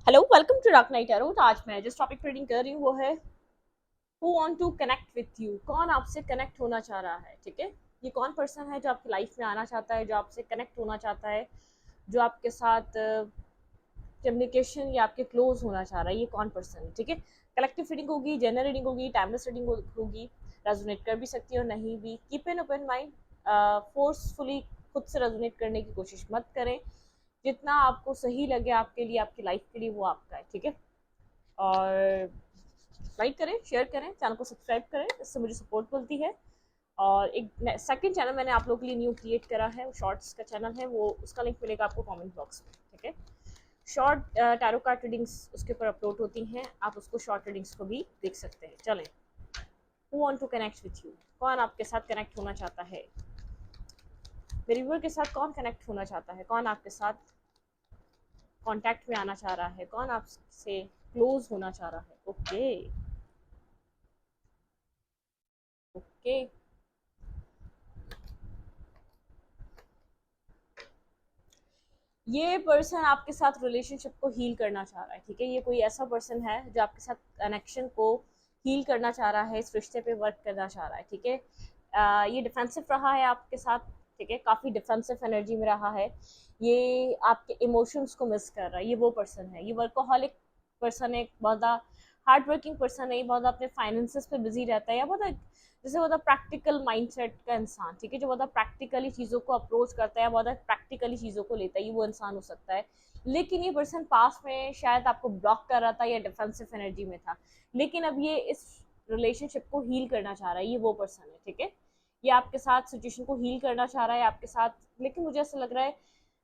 Hello, welcome to dark night arrow. आज मैं जिस टॉपिक पर रीडिंग कर रही हूँ वो है who want to connect with you. कौन आपसे कनेक्ट होना चाह रहा है। ठीक है, ये कौन पर्सन है जो आपकी लाइफ में आना चाहता है, जो आपसे कनेक्ट होना चाहता है, जो आपके साथ कम्युनिकेशन या आपके क्लोज होना चाह रहा है। ये कौन पर्सन है। ठीक है, कलेक्टिव रीडिंग होगी, जनरल रीडिंग होगी, टाइमलेस रीडिंग होगी। रेजोनेट कर भी सकती है और नहीं भी। Keep an open mind. Forcefully खुद से रेजोनेट करने की कोशिश मत करें। जितना आपको सही लगे आपके लिए, आपकी लाइफ के लिए, वो आपका है। ठीक है, और लाइक करें, शेयर करें, चैनल को सब्सक्राइब करें, इससे मुझे सपोर्ट मिलती है। और एक सेकंड चैनल मैंने आप लोगों के लिए न्यू क्रिएट करा है, वो शॉर्ट्स का चैनल है, वो उसका लिंक मिलेगा आपको कमेंट बॉक्स में। ठीक है, शॉर्ट टैरो कार्ड रीडिंग्स उसके ऊपर अपलोड होती हैं, आप उसको शॉर्ट रीडिंग्स को भी देख सकते हैं। चलें, who want to connect with you. कौन आपके साथ कनेक्ट होना चाहता है। मेरे व्यूअर के साथ कौन कनेक्ट होना चाहता है, कौन आपके साथ कांटेक्ट में आना चाह रहा है, कौन आपसे क्लोज होना चाह रहा है। ओके ओके, ये पर्सन आपके साथ रिलेशनशिप को हील करना चाह रहा है। ठीक है, ये कोई ऐसा पर्सन है जो आपके साथ कनेक्शन को हील करना चाह रहा है, इस रिश्ते पे वर्क करना चाह रहा है। ठीक है, ये डिफेंसिव रहा है आपके साथ। ठीक है, काफ़ी डिफेंसिव एनर्जी में रहा है। ये आपके इमोशंस को मिस कर रहा है। ये वो पर्सन है, ये वर्कोहॉलिक पर्सन है, बहुत हार्ड वर्किंग पर्सन है, ये बहुत अपने फाइनेंसेस पे बिजी रहता है, या बहुत जैसे बहुत प्रैक्टिकल माइंडसेट का इंसान। ठीक है, जो बहुत प्रैक्टिकली चीज़ों को अप्रोच करता है, बहुत प्रैक्टिकली चीज़ों को लेता है, ये वो इंसान हो सकता है। लेकिन ये पर्सन पास में शायद आपको ब्लॉक कर रहा था या डिफेंसिव एनर्जी में था, लेकिन अब ये इस रिलेशनशिप को हील करना चाह रहा है। ये वो पर्सन है। ठीक है, ये आपके साथ सिचुएशन को हील करना चाह रहा है आपके साथ। लेकिन मुझे ऐसा लग रहा है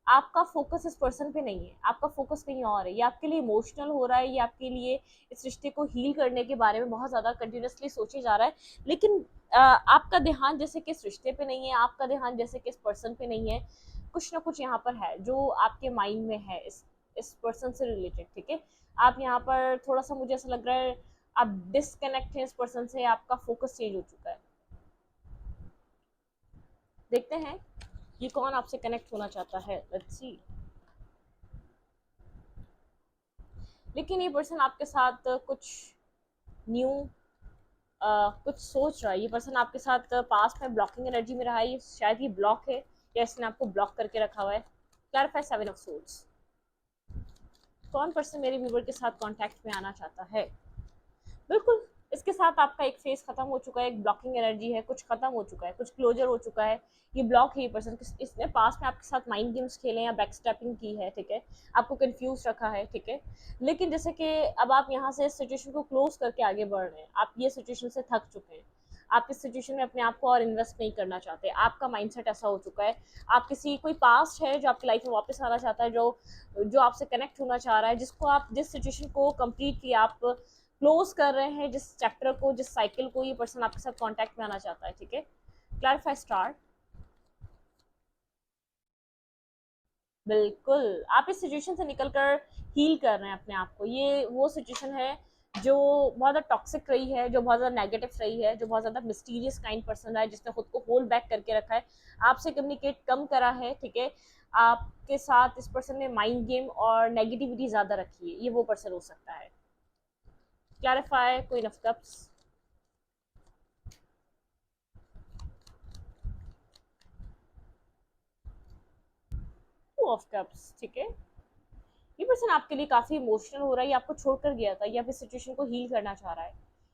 आपका फोकस इस पर्सन पे नहीं है, आपका फोकस कहीं और है। ये आपके लिए इमोशनल हो रहा है, ये आपके लिए इस रिश्ते को हील करने के बारे में बहुत ज़्यादा कंटिन्यूसली सोचे जा रहा है। लेकिन आपका ध्यान जैसे कि इस रिश्ते पे नहीं है, आपका ध्यान जैसे कि इस पर्सन पे नहीं है। कुछ ना कुछ यहाँ पर है जो आपके माइंड में है इस पर्सन से रिलेटेड। ठीक है, आप यहाँ पर थोड़ा सा, मुझे ऐसा लग रहा है आप डिसकनेक्ट हैं इस पर्सन से, आपका फोकस चेंज हो चुका है। देखते हैं ये कौन आपसे कनेक्ट होना चाहता है। Let's see. लेकिन ये पर्सन आपके साथ कुछ न्यू कुछ सोच रहा है। ये पर्सन आपके साथ पास में ब्लॉकिंग एनर्जी में रहा है, ये शायद ये ब्लॉक है या इसने आपको ब्लॉक करके रखा हुआ है। Clarify 7 of swords. कौन पर्सन मेरे व्यूवर के साथ कांटेक्ट में आना चाहता है। बिल्कुल, इसके साथ आपका एक फेस खत्म हो चुका है, एक ब्लॉकिंग एनर्जी है, कुछ खत्म हो चुका है, कुछ क्लोजर हो चुका है। ये ब्लॉक है ये पर्सन, इसने पास में आपके साथ माइंड गेम्स खेले या बैक स्टेपिंग की है। ठीक है, आपको कंफ्यूज रखा है। ठीक है, लेकिन जैसे कि अब आप यहाँ से इस सिचुएशन को क्लोज करके आगे बढ़ रहे हैं, आप ये सिचुएशन से थक चुके हैं, आप इस सिचुएशन में अपने आप को और इन्वेस्ट नहीं करना चाहते। आपका माइंडसेट ऐसा हो चुका है। आप किसी कोई पास्ट है जो आपकी लाइफ में वापस आना चाहता है, जो जो आपसे कनेक्ट होना चाह रहा है, जिसको आप, जिस सिचुएशन को कम्प्लीटली आप क्लोज कर रहे हैं, जिस चैप्टर को, जिस साइकिल को, ये पर्सन आपके साथ कांटेक्ट में आना चाहता है। ठीक है, क्लैरिफाई स्टार। बिल्कुल, आप इस सिचुएशन से निकलकर हील कर रहे हैं अपने आप को। ये वो सिचुएशन है जो बहुत ज़्यादा टॉक्सिक रही है, जो बहुत ज़्यादा नेगेटिव रही है, जो बहुत ज़्यादा मिस्टीरियस काइंड पर्सन रहा है, जिसने खुद को होल्ड बैक करके रखा है, आपसे कम्युनिकेट कम करा है। ठीक है, आपके साथ इस पर्सन ने माइंड गेम और नेगेटिविटी ज़्यादा रखी है, ये वो पर्सन हो सकता है। Clarify queen of cups. Two of cups. ठीक है, ये पर्सन आपके लिए काफी इमोशनल हो रहा है, ये आपको छोड़कर गया था, ये आप इस सिचुएशन को हील करना चाह रहा है।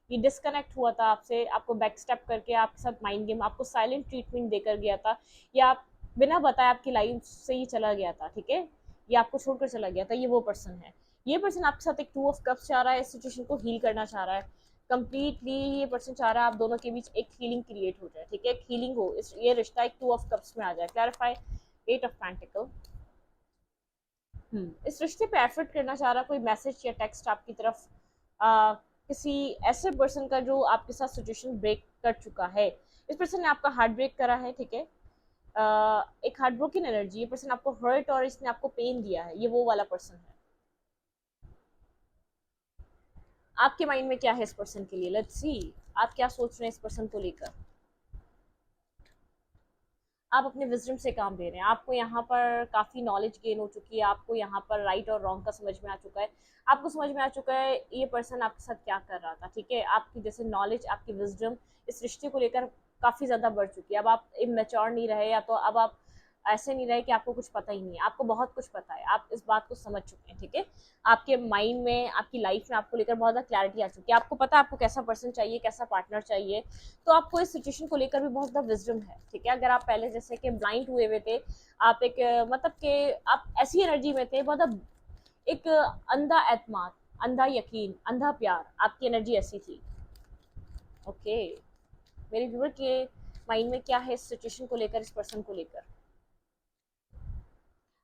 ये डिस्कनेक्ट हुआ था आपसे, आपको बैक स्टेप करके आपके साथ माइंड गेम, आपको साइलेंट ट्रीटमेंट देकर गया था, या आप बिना बताए आपकी लाइफ से ही चला गया था। ठीक है, ये आपको छोड़कर चला गया था, ये वो पर्सन है। ये पर्सन आपके साथ एक 2 ऑफ कप्स चाह रहा है, इस सिचुएशन को हील करना चाह रहा है कंप्लीटली। ये पर्सन चाह रहा है आप दोनों के बीच एक फीलिंग क्रिएट हो जाए। ठीक है, एक हीलिंग हो, ये रिश्ता एक 2 ऑफ कप्स में आ जाए। Clarify 8 of pentacle. इस रिश्ते पे एफर्ट करना चाह रहा, कोई मैसेज या टेक्स्ट आपकी तरफ, किसी ऐसे पर्सन का जो आपके साथ सिचुएशन ब्रेक कर चुका है। इस पर्सन ने आपका हार्ट ब्रेक करा है। ठीक है, एक हार्ट ब्रोकन एनर्जी, ये पर्सन आपको हर्ट और इसने आपको पेन दिया है, ये वो वाला पर्सन है। आपके माइंड में क्या है इस पर्सन के लिए। लेट्स सी, आप क्या सोच रहे हैं इस पर्सन को लेकर। आप अपने विजडम से काम दे रहे हैं, आपको यहाँ पर काफ़ी नॉलेज गेन हो चुकी है, आपको यहाँ पर राइट और रॉन्ग का समझ में आ चुका है, आपको समझ में आ चुका है ये पर्सन आपके साथ क्या कर रहा था, ठीक है। आपकी जैसे नॉलेज, आपकी विजडम इस रिश्ते को लेकर काफ़ी ज़्यादा बढ़ चुकी है। अब आप इमेच्योर नहीं रहे, या तो अब आप ऐसे नहीं रहे कि आपको कुछ पता ही नहीं है, आपको बहुत कुछ पता है, आप इस बात को समझ चुके हैं, ठीक है। आपके माइंड में, आपकी लाइफ में आपको लेकर बहुत ज़्यादा क्लैरिटी आ चुकी है, आपको पता है आपको कैसा पर्सन चाहिए, कैसा पार्टनर चाहिए। तो आपको इस सिचुएशन को लेकर भी बहुत ज़्यादा विजडम है, ठीक है। अगर आप पहले जैसे कि ब्लाइंड हुए हुए थे, आप एक मतलब कि आप ऐसी एनर्जी में थे, बहुत एक अंधा एतमाद, अंधा यकीन, अंधा प्यार, आपकी एनर्जी ऐसी थी। ओके, मेरे व्यूअर के माइंड में क्या है इस सिचुएशन को लेकर, इस पर्सन को लेकर?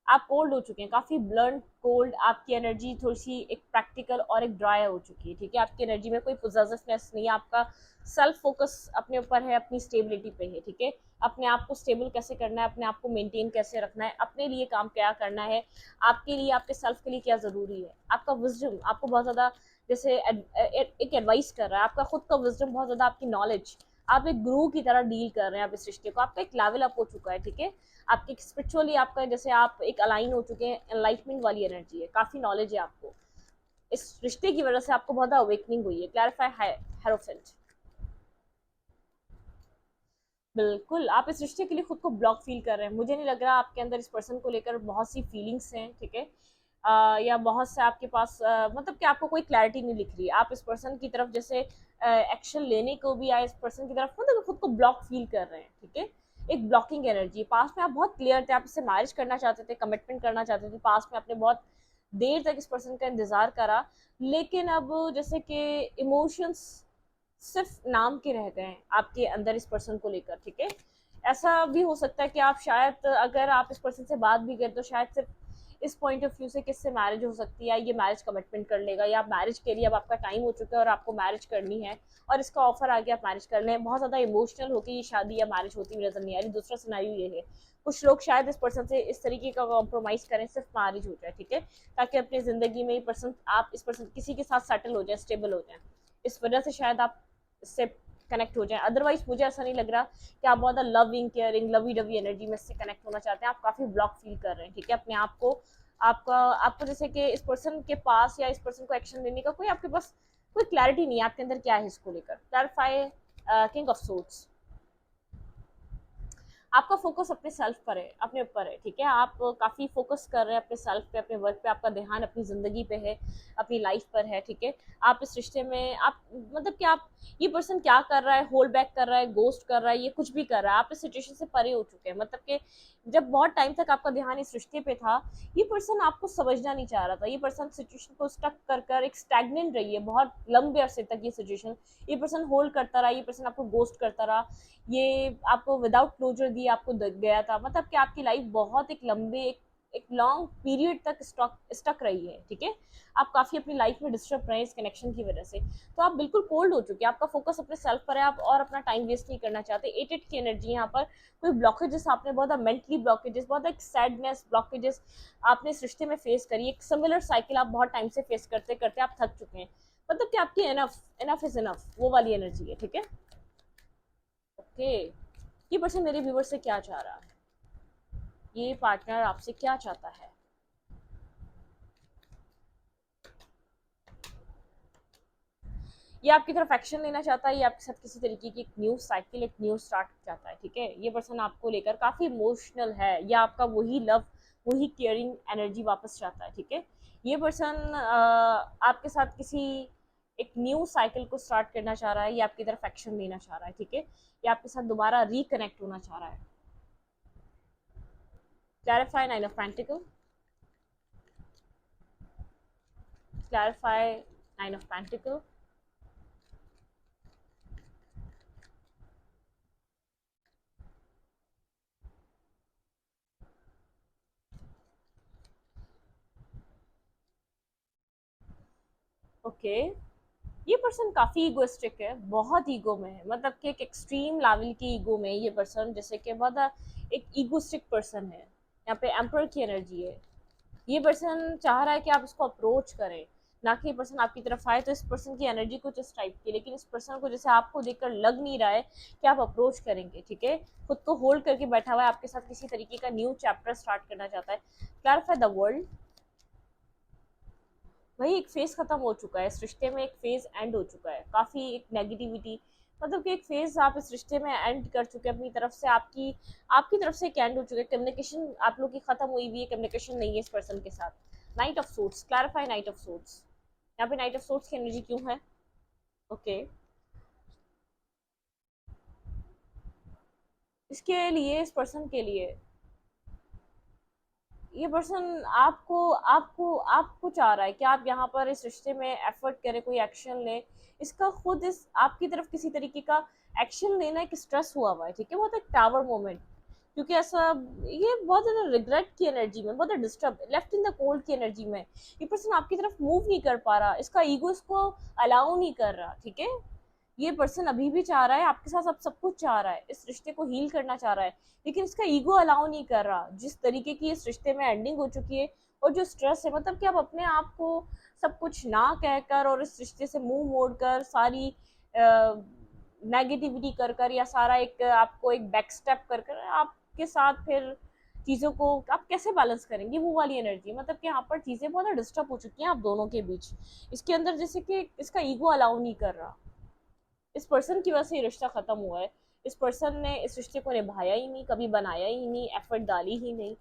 आप कोल्ड हो चुके हैं, काफ़ी ब्लंट कोल्ड, आपकी एनर्जी थोड़ी सी एक प्रैक्टिकल और एक ड्राई हो चुकी है, ठीक है। आपकी एनर्जी में कोई पोजेसिवनेस नहीं है, आपका सेल्फ फोकस अपने ऊपर है, अपनी स्टेबिलिटी पे है, ठीक है। अपने आप को स्टेबल कैसे करना है, अपने आप को मेंटेन कैसे रखना है, अपने लिए काम क्या करना है, आपके लिए, आपके सेल्फ के लिए क्या ज़रूरी है। आपका विजडम आपको बहुत ज़्यादा जैसे एक एडवाइस कर रहा है, आपका खुद का विजडम बहुत ज़्यादा, आपकी नॉलेज, आप एक गुरु की तरह डील कर रहे हैं आप इस रिश्ते को, आपका एक लेवल अप हो चुका है, ठीक है। आपके स्पिरिचुअली आपका जैसे आप एक अलाइन हो चुके हैं, एनलाइटमेंट वाली एनर्जी है, काफ़ी नॉलेज है आपको, इस रिश्ते की वजह से आपको बहुत अवेकनिंग हुई है। क्लैरिफाई हेरोफेंट, बिल्कुल आप इस रिश्ते के लिए खुद को ब्लॉक फील कर रहे हैं, मुझे नहीं लग रहा आपके अंदर इस पर्सन को लेकर बहुत सी फीलिंग्स हैं, ठीक है। या बहुत से आपके पास मतलब कि आपको कोई क्लैरिटी नहीं दिख रही है, आप इस पर्सन की तरफ जैसे एक्शन लेने को भी आए, इस पर्सन की तरफ मतलब खुद को ब्लॉक फील कर रहे हैं, ठीक है। एक ब्लॉकिंग एनर्जी, पास में आप बहुत क्लियर थे, आप इससे मैरिज करना चाहते थे, कमिटमेंट करना चाहते थे, पास में आपने बहुत देर तक इस पर्सन का इंतजार करा, लेकिन अब जैसे कि इमोशंस सिर्फ नाम के रह गए हैं आपके अंदर इस पर्सन को लेकर, ठीक है। ऐसा भी हो सकता है कि आप शायद अगर आप इस पर्सन से बात भी करें तो शायद सिर्फ इस पॉइंट ऑफ व्यू से किससे मैरिज हो सकती है, ये मैरिज कमिटमेंट कर लेगा, या मैरिज के लिए अब आपका टाइम हो चुका है और आपको मैरिज करनी है और इसका ऑफर आ गया, आप मैरिज कर लें। बहुत ज़्यादा इमोशनल होकर ये शादी या मैरिज होती हुई नजर नहीं आ रही। दूसरा सिनेरियो ये है, कुछ लोग शायद इस पर्सन से इस तरीके का कॉम्प्रोमाइज करें, सिर्फ मैरिज हो जाए, ठीक है, ताकि अपनी जिंदगी में ये पर्सन, आप इस पर्सन किसी के साथ सेटल हो जाए, स्टेबल हो जाए, इस वजह से शायद आप इससे कनेक्ट हो जाए। अदरवाइज मुझे ऐसा नहीं लग रहा कि आप बहुत loving caring lovey dovey energy में इससे कनेक्ट होना चाहते हैं, आप काफ़ी ब्लॉक फील कर रहे हैं, ठीक है, अपने आप को। आपका आपको जैसे कि इस पर्सन के पास या इस पर्सन को एक्शन लेने का कोई आपके पास कोई क्लैरिटी नहीं है, आपके अंदर क्या है इसको लेकर। क्लैरिफाई किंग ऑफ सोर्ट्स, आपका फोकस अपने सेल्फ पर है, अपने ऊपर है, ठीक है। आप काफ़ी फोकस कर रहे हैं अपने सेल्फ पे, अपने वर्क पे, आपका ध्यान अपनी ज़िंदगी पे है, अपनी लाइफ पर है, ठीक है। आप इस रिश्ते में आप मतलब कि आप, ये पर्सन क्या कर रहा है, होल्ड बैक कर रहा है, गोस्ट कर रहा है, ये कुछ भी कर रहा है, आप इस सिचुएशन से परे हो चुके हैं। मतलब कि जब बहुत टाइम तक आपका ध्यान इस रिश्ते पे था, ये पर्सन आपको समझना नहीं चाह रहा था, ये पर्सन सिचुएशन को स्टक कर कर एक स्टैग्नेंट रही है बहुत लंबे अरसे तक ये सिचुएशन, ये पर्सन होल्ड करता रहा, ये पर्सन आपको गोस्ट करता रहा, ये आपको विदाउट क्लोजर दिए आपको गया था। मतलब कि आपकी लाइफ बहुत एक लंबे एक लॉन्ग पीरियड तक स्टक रही है, ठीक है। आप काफ़ी अपनी लाइफ में डिस्टर्ब रहे हैं इस कनेक्शन की वजह से, तो आप बिल्कुल कोल्ड हो चुके हैं, आपका फोकस अपने सेल्फ पर है, आप और अपना टाइम वेस्ट नहीं करना चाहते। 8 की एनर्जी यहाँ पर, कोई ब्लॉकेजेस आपने बहुत मेंटली ब्लॉकेजेस, बहुत एक सैडनेस ब्लॉकेजेस आपने इस रिश्ते में फेस करी, एक सिमिलर साइकिल आप बहुत टाइम से फेस करते करते आप थक चुके हैं। मतलब कि आपकी इनफ इनफ इज इनफ वो वाली एनर्जी है, ठीक है। ओके, ये पर्सन मेरे व्यूवर से क्या चाह रहा है, ये पार्टनर आपसे क्या चाहता है? ये आपकी तरफ एक्शन लेना चाहता है, ये आपके साथ किसी तरीके की एक न्यू साइकिल, एक न्यू स्टार्ट चाहता है, ठीक है। ये पर्सन आपको लेकर काफ़ी इमोशनल है, या आपका वही लव, वही केयरिंग एनर्जी वापस चाहता है, ठीक है। ये पर्सन आपके साथ किसी एक न्यू साइकिल को स्टार्ट करना चाह रहा है, ये आपकी तरफ एक्शन लेना चाह रहा है, ठीक है। ये आपके साथ दोबारा रिकनेक्ट होना चाह रहा है। Clarify 9 of pentacle, clarify 9 of Pentacle, okay. ये पर्सन काफ़ी ईगोइस्टिक है, बहुत ईगो में है, मतलब कि एक एक्सट्रीम लेवल की ईगो में ये पर्सन, जैसे कि बहुत एक ईगोस्टिक पर्सन है। यहाँ पे एम्पर की एनर्जी है, ये पर्सन चाह रहा है कि आप इसको अप्रोच करें, ना कि ये पर्सन आपकी तरफ आए। तो इस पर्सन की एनर्जी कुछ इस टाइप की, लेकिन इस पर्सन को जैसे आपको देखकर लग नहीं रहा है कि आप अप्रोच करेंगे, ठीक है, खुद को होल्ड करके बैठा हुआ है, आपके साथ किसी तरीके का न्यू चैप्टर स्टार्ट करना चाहता है। Clarify the world. वही एक फेज खत्म हो चुका है इस रिश्ते में, एक फेज एंड हो चुका है, काफी एक नेगेटिविटी, मतलब कि एक फेज आप इस रिश्ते में एंड कर चुके हैं अपनी तरफ से, आपकी आपकी तरफ से एक एंड हो चुका है, कम्युनिकेशन आप लोग की खत्म हुई हुई है, कम्युनिकेशन नहीं है इस पर्सन के साथ। Night of sorts, clarify night of sorts. यहाँ पे नाइट ऑफ सोर्ट्स की एनर्जी क्यों है? ओके इसके लिए, इस पर्सन के लिए ये पर्सन आपको आपको आपको चाह रहा है कि आप यहाँ पर इस रिश्ते में एफर्ट करें, कोई एक्शन लें। इसका खुद इस आपकी तरफ किसी तरीके का एक्शन लेना एक स्ट्रेस हुआ हुआ है, ठीक है, बहुत एक टावर मोमेंट, क्योंकि ऐसा ये बहुत ज़्यादा रिग्रेट की एनर्जी में, बहुत disturb left in the cold की एनर्जी में ये पर्सन आपकी तरफ मूव नहीं कर पा रहा, इसका ईगो इसको अलाउ नहीं कर रहा, ठीक है। ये पर्सन अभी भी चाह रहा है आपके साथ, सब कुछ चाह रहा है, इस रिश्ते को हील करना चाह रहा है, लेकिन इसका ईगो अलाउ नहीं कर रहा, जिस तरीके की इस रिश्ते में एंडिंग हो चुकी है। और जो स्ट्रेस है, मतलब कि आप अपने आप को सब कुछ ना कहकर और इस रिश्ते से मुंह मोड़कर सारी नेगेटिविटी कर कर या सारा एक आपको एक बैक स्टेप कर कर आपके साथ फिर चीज़ों को आप कैसे बैलेंस करेंगे, वो वाली एनर्जी, मतलब कि यहाँ पर चीज़ें बहुत डिस्टर्ब हो चुकी हैं आप दोनों के बीच, इसके अंदर जैसे कि इसका ईगो अलाउ नहीं कर रहा। इस पर्सन की वजह से ये रिश्ता खत्म हुआ है, इस पर्सन ने इस रिश्ते को निभाया ही नहीं, कभी बनाया ही नहीं, एफर्ट डाली ही नहीं।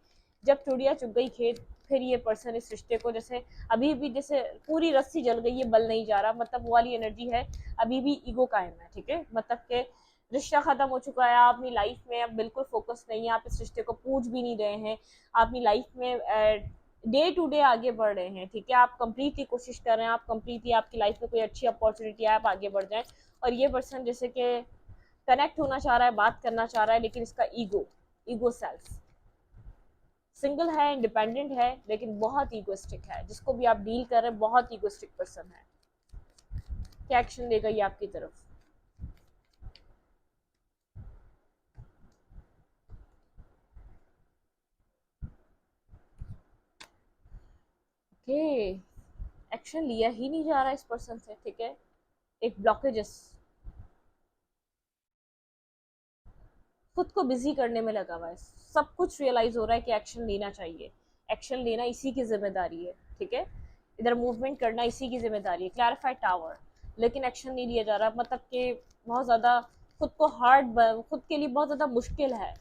जब चिड़िया चुग गई खेत, फिर ये पर्सन इस रिश्ते को जैसे अभी भी जैसे पूरी रस्सी जल गई है, बल नहीं जा रहा, मतलब वो वाली एनर्जी है, अभी भी ईगो कायम है, ठीक है, मतलब के रिश्ता खत्म हो चुका है, आप अपनी लाइफ में अब बिल्कुल फोकस नहीं है, आप इस रिश्ते को पूछ भी नहीं रहे हैं, आप अपनी लाइफ में डे टू डे आगे बढ़ रहे हैं, ठीक है, आप कंप्लीटली कोशिश कर रहे हैं, आप कंप्लीटली आपकी लाइफ में कोई अच्छी अपॉर्चुनिटी है, आप आगे बढ़ जाएं। और ये पर्सन जैसे कि कनेक्ट होना चाह रहा है, बात करना चाह रहा है, लेकिन इसका ईगो, ईगो सेल्फ सिंगल है, इंडिपेंडेंट है, लेकिन बहुत ईगोस्टिक है, जिसको भी आप डील कर रहे हैं बहुत ईगोस्टिक पर्सन है। क्या एक्शन लेगा ये आपकी तरफ? ओके एक्शन लिया ही नहीं जा रहा इस पर्सन से, ठीक है, एक ब्लॉकेजेस, खुद को बिजी करने में लगा हुआ है, सब कुछ रियलाइज हो रहा है कि एक्शन लेना चाहिए, एक्शन लेना इसी की जिम्मेदारी है, ठीक है, इधर मूवमेंट करना इसी की जिम्मेदारी है, क्लैरिफाई टावर, लेकिन एक्शन नहीं लिया जा रहा, मतलब कि बहुत ज़्यादा खुद को हार्ड, खुद के लिए बहुत ज़्यादा मुश्किल है,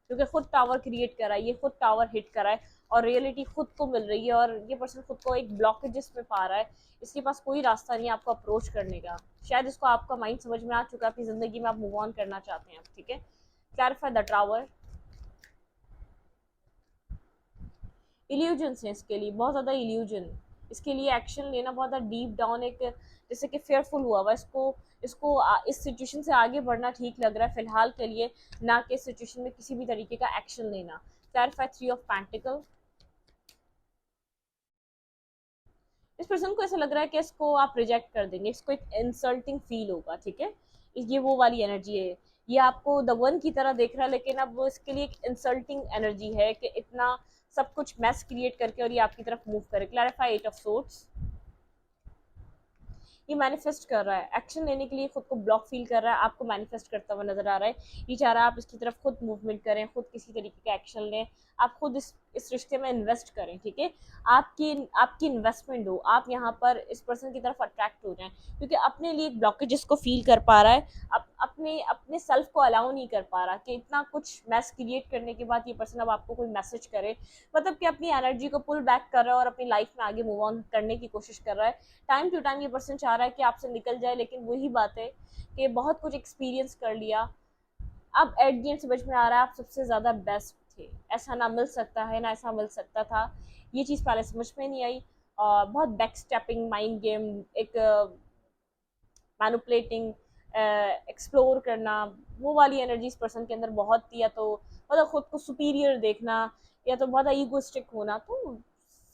क्योंकि खुद टावर क्रिएट करा है, ये खुद टावर हिट करा है, और रियलिटी खुद को मिल रही है, और ये पर्सन खुद को एक ब्लॉकेजेस में पा रहा है, इसके पास कोई रास्ता नहीं है आपको अप्रोच करने का, शायद इसको आपका माइंड समझ में आ चुका है, अपनी ज़िंदगी में आप मूव ऑन करना चाहते हैं, ठीक है, क्लैरिफाई द टावर। इल्यूजन है इसके लिए, बहुत ज़्यादा इल्यूजन, इसके लिए एक्शन लेना बहुत ज़्यादा डीप डाउन एक जैसे कि फेयरफुल हुआ हुआ, इसको इसको इस सिचुएशन से आगे बढ़ना ठीक लग रहा है फिलहाल के लिए, ना कि इस सिचुएशन में किसी भी तरीके का एक्शन लेना। Clarify three of pentacle. इस पर्सन को ऐसा लग रहा है कि इसको आप रिजेक्ट कर देंगे, इसको एक इंसल्टिंग फील होगा, ठीक है, ये वो वाली एनर्जी है, ये आपको द वन की तरह देख रहा है, लेकिन अब वो इसके लिए एक इंसल्टिंग एनर्जी है कि इतना सब कुछ मैस क्रिएट करके और ये आपकी तरफ मूव करे। Clarify eight of swords. ये मैनिफेस्ट कर रहा है, एक्शन लेने के लिए खुद को ब्लॉक फील कर रहा है, आपको मैनिफेस्ट करता हुआ नजर आ रहा है, ये चाह रहा है आप इसकी तरफ खुद मूवमेंट करें, खुद किसी तरीके का एक्शन लें, आप खुद इस रिश्ते में इन्वेस्ट करें, ठीक है, आपकी आपकी इन्वेस्टमेंट हो, आप यहाँ पर इस पर्सन की तरफ अट्रैक्ट हो जाएं, क्योंकि अपने लिए एक ब्लॉकेजेस को फील कर पा रहा है, अपने अपने सेल्फ को अलाउ नहीं कर पा रहा कि इतना कुछ मैस क्रिएट करने के बाद ये पर्सन अब आपको कोई मैसेज करे, मतलब कि अपनी एनर्जी को पुल बैक कर रहा है और अपनी लाइफ में आगे मूव ऑन करने की कोशिश कर रहा है, टाइम टू टाइम ये पर्सन चाह रहा है कि आपसे निकल जाए, लेकिन वही बात है कि बहुत कुछ एक्सपीरियंस कर लिया, अब एट द एंड समझ में आ रहा है आप सबसे ज़्यादा बेस्ट थे, ऐसा ना मिल सकता है, ना ऐसा मिल सकता था, ये चीज़ पहले समझ में नहीं आई, और बहुत बैक स्टेपिंग माइंड गेम, एक मैनुपलेटिंग, एक्सप्लोर करना, वो वाली एनर्जी इस पर्सन के अंदर बहुत थी, या तो मतलब खुद को सुपीरियर देखना, या तो बहुत ईगोस्टिक होना, तो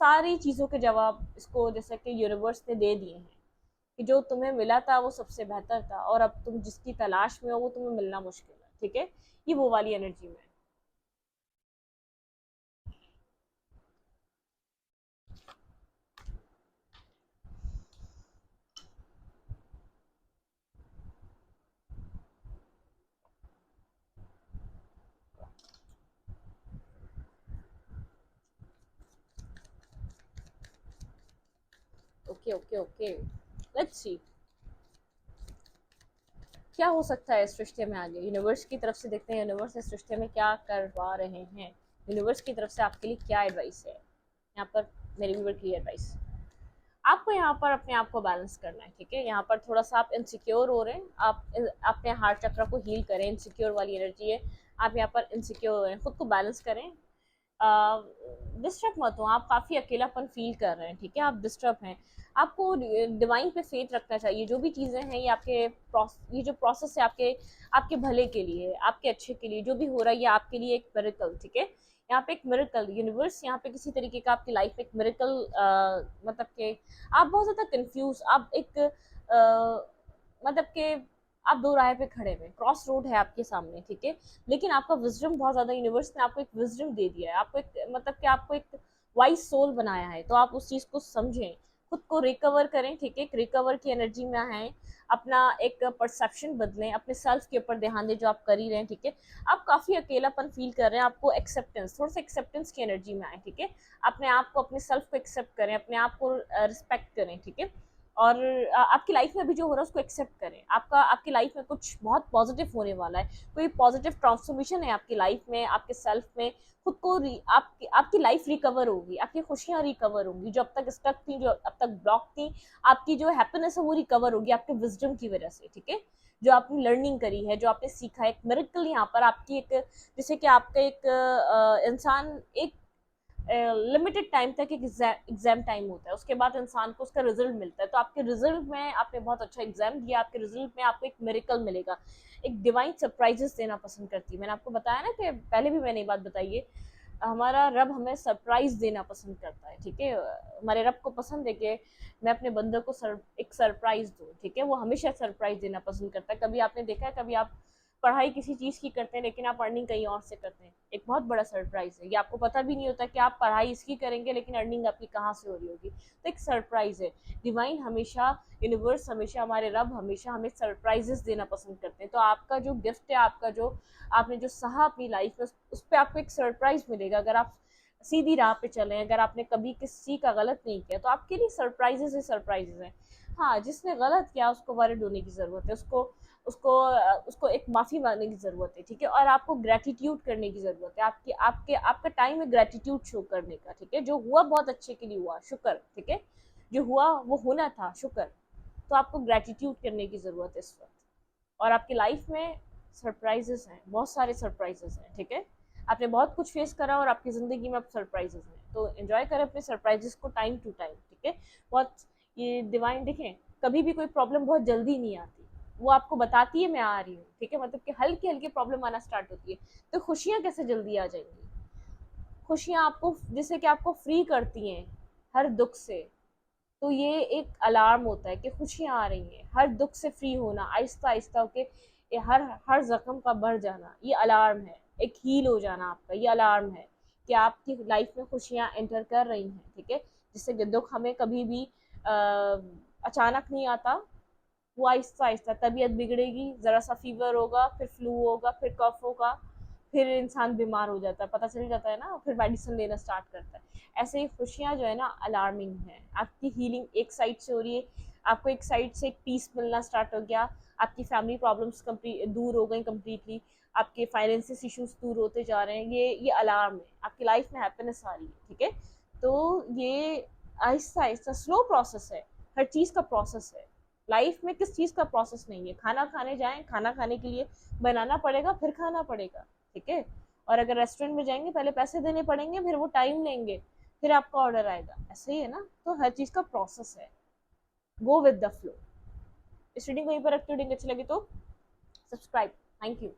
सारी चीज़ों के जवाब इसको जैसे कि यूनिवर्स ने दे दिए हैं कि जो तुम्हें मिला था वो सबसे बेहतर था, और अब तुम जिसकी तलाश में हो वो तुम्हें मिलना मुश्किल है, ठीक है, ये वो वाली एनर्जी में है। Okay okay okay, let's see क्या हो सकता है इस रिश्ते में आगे। यूनिवर्स की तरफ से देखते हैं यूनिवर्स इस रिश्ते में क्या करवा रहे हैं। यूनिवर्स की तरफ से आपके लिए क्या एडवाइस है यहाँ पर, मेरी व्यूअर की एडवाइस। आपको यहाँ पर अपने आप को बैलेंस करना है, ठीक है। यहाँ पर थोड़ा सा आप इनसिक्योर हो रहे हैं, आप अपने हार्ट चक्र को हील करें। इनसिक्योर वाली एनर्जी है, आप यहाँ पर इनसिक्योर हो रहे हैं, खुद को बैलेंस करें। डिस्टर्ब मत हो, आप काफ़ी अकेलापन फील कर रहे हैं, ठीक है, आप डिस्टर्ब हैं। आपको डिवाइन पे फेथ रखना चाहिए। जो भी चीज़ें हैं ये आपके ये जो प्रोसेस है आपके आपके भले के लिए, आपके अच्छे के लिए, जो भी हो रहा है ये आपके लिए एक मिरेकल, ठीक है। यहाँ पे एक मिरेकल, यूनिवर्स यहाँ पे किसी तरीके का आपकी लाइफ में एक मिरेकल, मतलब कि आप बहुत ज़्यादा कंफ्यूज, आप एक मतलब कि आप दो राह पे खड़े हुए, क्रॉस रोड है आपके सामने, ठीक है। लेकिन आपका विजडम बहुत ज़्यादा, यूनिवर्स ने आपको एक विजडम दे दिया है, आपको एक मतलब कि आपको एक वाइज सोल बनाया है। तो आप उस चीज़ को समझें, खुद को रिकवर करें, ठीक है। एक रिकवर की एनर्जी में आए, अपना एक परसेप्शन बदलें, अपने सेल्फ के ऊपर ध्यान दें जो आप कर ही रहे हैं, ठीक है। आप काफ़ी अकेलापन फील कर रहे हैं, आपको एक्सेप्टेंस, थोड़ा सा एक्सेप्टेंस की एनर्जी में आए, ठीक है। अपने आप को, अपने सेल्फ को एक्सेप्ट करें, अपने आप को रिस्पेक्ट करें, ठीक है। और आपकी लाइफ में अभी जो हो रहा है उसको एक्सेप्ट करें। आपकी लाइफ में कुछ बहुत पॉजिटिव होने वाला है, कोई पॉजिटिव ट्रांसफॉर्मेशन है आपकी लाइफ में, आपके सेल्फ में। खुद को आपकी लाइफ रिकवर होगी, आपकी खुशियाँ रिकवर होंगी, जो अब तक स्टक थी, जो अब तक ब्लॉक थी। आपकी जो हैप्पीनेस है वो रिकवर होगी आपके विजडम की वजह से, ठीक है। जो आपने लर्निंग करी है, जो आपने सीखा है, एक मिरेकल यहाँ पर आपकी एक, जैसे कि आपका एक इंसान एक लिमिटेड टाइम तक एक एग्जाम टाइम होता है, उसके बाद इंसान को उसका रिजल्ट मिलता है। तो आपके रिजल्ट में आपने बहुत अच्छा एग्जाम दिया, आपके रिजल्ट में आपको एक मिरेकल मिलेगा। एक डिवाइन सरप्राइजेस देना पसंद करती है। मैंने आपको बताया ना कि पहले भी मैंने ये बात बताई है, हमारा रब हमें सरप्राइज देना पसंद करता है, ठीक है। हमारे रब को पसंद है कि मैं अपने बंदर को एक सरप्राइज दूँ, ठीक है। वो हमेशा सरप्राइज देना पसंद करता है। कभी आपने देखा है, कभी आप पढ़ाई किसी चीज़ की करते हैं लेकिन आप अर्निंग कहीं और से करते हैं, एक बहुत बड़ा सरप्राइज है। ये आपको पता भी नहीं होता कि आप पढ़ाई इसकी करेंगे लेकिन अर्निंग आपकी कहाँ से हो रही होगी। तो एक सरप्राइज है। डिवाइन हमेशा, यूनिवर्स हमेशा, हमारे रब हमेशा हमें सरप्राइजेस देना पसंद करते हैं। तो आपका जो गिफ्ट है, आपका जो आपने जो सहा अपनी लाइफ में, उस पर आपको एक सरप्राइज मिलेगा। अगर आप सीधी राह पे चलें, अगर आपने कभी किसी का गलत नहीं किया तो आपके लिए सरप्राइजेस ही सरप्राइजेस हैं। हाँ, जिसने गलत किया उसको वर्ड होने की ज़रूरत है, उसको उसको उसको एक माफ़ी मांगने की ज़रूरत है, ठीक है। और आपको ग्रेटिट्यूड करने की ज़रूरत है। आपकी आपके आपका टाइम है ग्रेटिट्यूड शो करने का, ठीक है। जो हुआ बहुत अच्छे के लिए हुआ, शुक्र, ठीक है। जो हुआ वो होना था, शुक्र। तो आपको ग्रेटिट्यूड करने की ज़रूरत है इस वक्त। और आपकी लाइफ में सरप्राइजेस हैं, बहुत सारे सरप्राइजेस हैं, ठीक है। आपने बहुत कुछ फेस करा और आपकी ज़िंदगी में अब सरप्राइजेस हैं, तो एंजॉय करें अपने सरप्राइजेस को टाइम टू टाइम, ठीक है। बहुत, ये डिवाइन देखें, कभी भी कोई प्रॉब्लम बहुत जल्दी नहीं आती, वो आपको बताती है मैं आ रही हूँ, ठीक है। मतलब कि हल्की हल्की प्रॉब्लम आना स्टार्ट होती है। तो खुशियाँ कैसे जल्दी आ जाएंगी? खुशियाँ आपको, जैसे कि आपको फ्री करती हैं हर दुख से। तो ये एक अलार्म होता है कि खुशियाँ आ रही हैं। हर दुख से फ्री होना, आहिस्ता आहिस्ता होके ये हर हर जख्म का बढ़ जाना, ये अलार्म है। एक हील हो जाना आपका, ये अलार्म है कि आपकी लाइफ में खुशियाँ एंटर कर रही हैं, ठीक है। जिससे कि दुख हमें कभी भी अचानक नहीं आता, वो आहिस्ता आहिस्ता तबीयत बिगड़ेगी, ज़रा सा फीवर होगा, फिर फ्लू होगा, फिर कफ होगा, फिर इंसान बीमार हो जाता है, पता चल जाता है ना, फिर मेडिसिन लेना स्टार्ट करता है। ऐसे ही खुशियाँ जो है ना अलार्मिंग है। आपकी हीलिंग एक साइड से हो रही है, आपको एक साइड से एक पीस मिलना स्टार्ट हो गया, आपकी फैमिली प्रॉब्लम्स दूर हो गई कम्प्लीटली, आपके फाइनेंसिस इश्यूज दूर होते जा रहे हैं। ये अलार्म है, आपकी लाइफ में हैप्पीनेस आ रही है, ठीक है। तो ये आहिस्ता आहिस्ता स्लो प्रोसेस है, हर चीज़ का प्रोसेस है। लाइफ में किस चीज़ का प्रोसेस नहीं है। खाना खाने जाएं, खाना खाने के लिए बनाना पड़ेगा, फिर खाना पड़ेगा, ठीक है। और अगर रेस्टोरेंट में जाएंगे पहले पैसे देने पड़ेंगे, फिर वो टाइम लेंगे, फिर आपका ऑर्डर आएगा, ऐसे ही है ना। तो हर चीज़ का प्रोसेस है, गो विद द फ्लो। इस रीडिंग को यहीं पर रखते हो। रीडिंग अच्छी लगी तो सब्सक्राइब। Thank you.